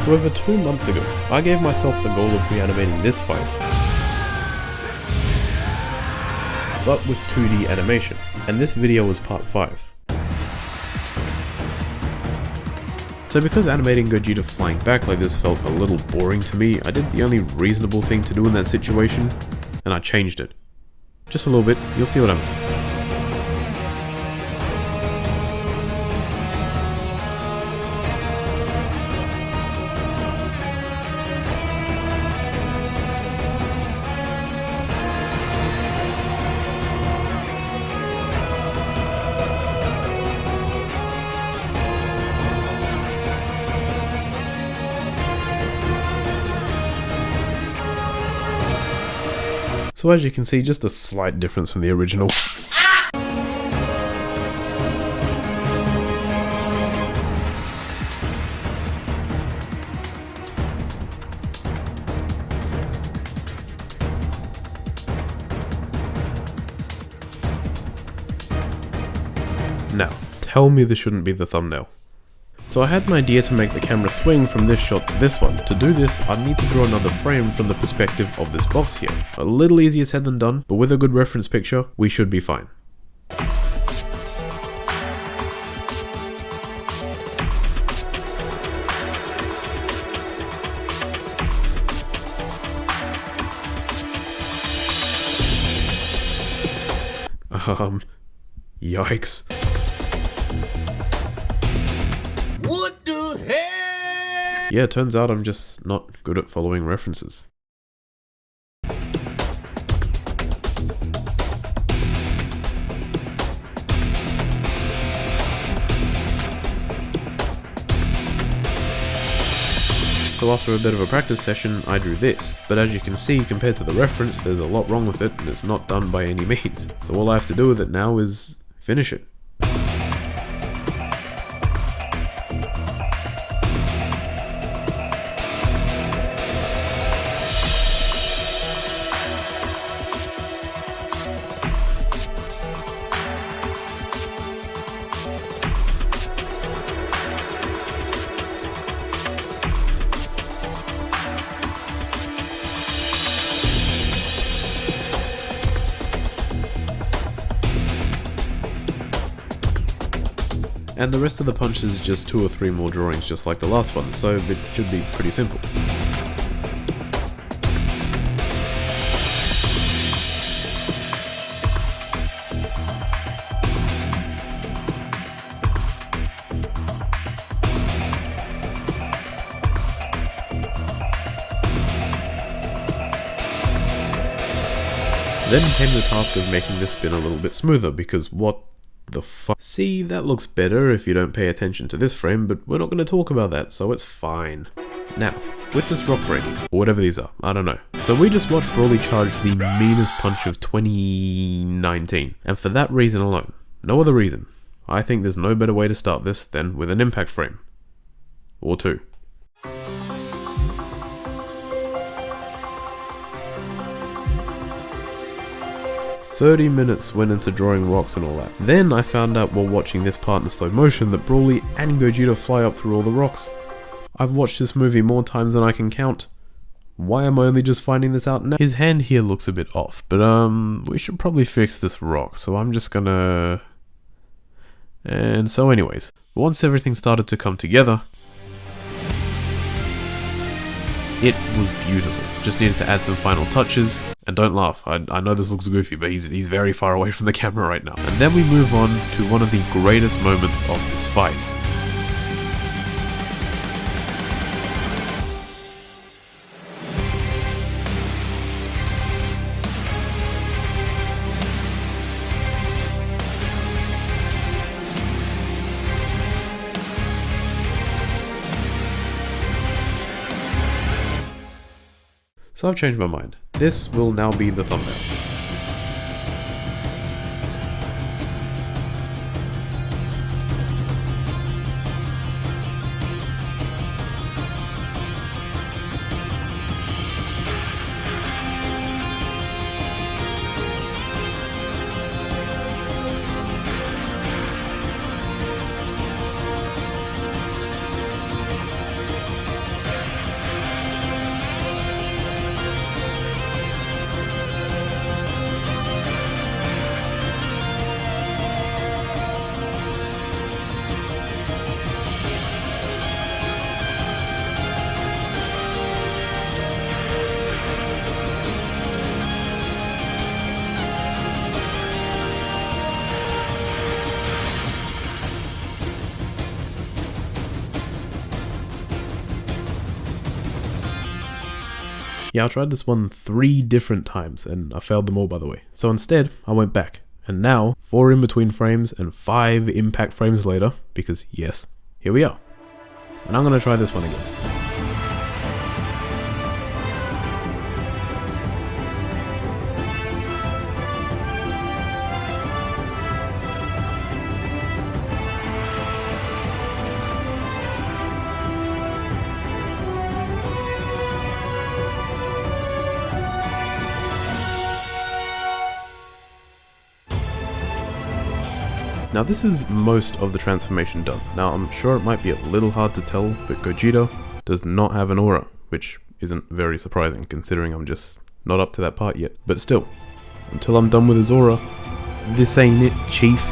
So over 2 months ago, I gave myself the goal of reanimating this fight, but with 2D animation, and this video was part 5. So because animating Gogeta flying back like this felt a little boring to me, I did the only reasonable thing to do in that situation, and I changed it. Just a little bit, you'll see what I mean. So as you can see, just a slight difference from the original. Now, tell me this shouldn't be the thumbnail. So I had an idea to make the camera swing from this shot to this one. To do this, I'd need to draw another frame from the perspective of this box here. A little easier said than done, but with a good reference picture, we should be fine. Yikes. What the hell? Yeah, turns out I'm just not good at following references. So after a bit of a practice session, I drew this, but as you can see, compared to the reference, there's a lot wrong with it, and it's not done by any means. So all I have to do with it now is finish it. And the rest of the punch is just 2 or 3 more drawings just like the last one, so it should be pretty simple. Then came the task of making this spin a little bit smoother, because what the fuck? See, that looks better if you don't pay attention to this frame, but we're not going to talk about that, so it's fine. Now, with this rock breaking, or whatever these are, I don't know. So we just watched Broly charge the meanest punch of 2019, and for that reason alone, no other reason, I think there's no better way to start this than with an impact frame. Or 2. 30 minutes went into drawing rocks and all that. Then I found out while watching this part in slow motion that Broly and Gogeta fly up through all the rocks. I've watched this movie more times than I can count. Why am I only just finding this out now? His hand here looks a bit off, but we should probably fix this rock, so I'm just gonna... And so anyways, once everything started to come together, it was beautiful. Just needed to add some final touches. And don't laugh, I know this looks goofy, but he's very far away from the camera right now. And then we move on to one of the greatest moments of this fight. So I've changed my mind. This will now be the thumbnail. Yeah, I tried this one 3 different times, and I failed them all, by the way. So instead, I went back. And now, 4 in between frames and 5 impact frames later, because yes, here we are. And I'm gonna try this one again. Now this is most of the transformation done. Now I'm sure it might be a little hard to tell, but Gogeta does not have an aura, which isn't very surprising considering I'm just not up to that part yet. But still, until I'm done with his aura, this ain't it, chief.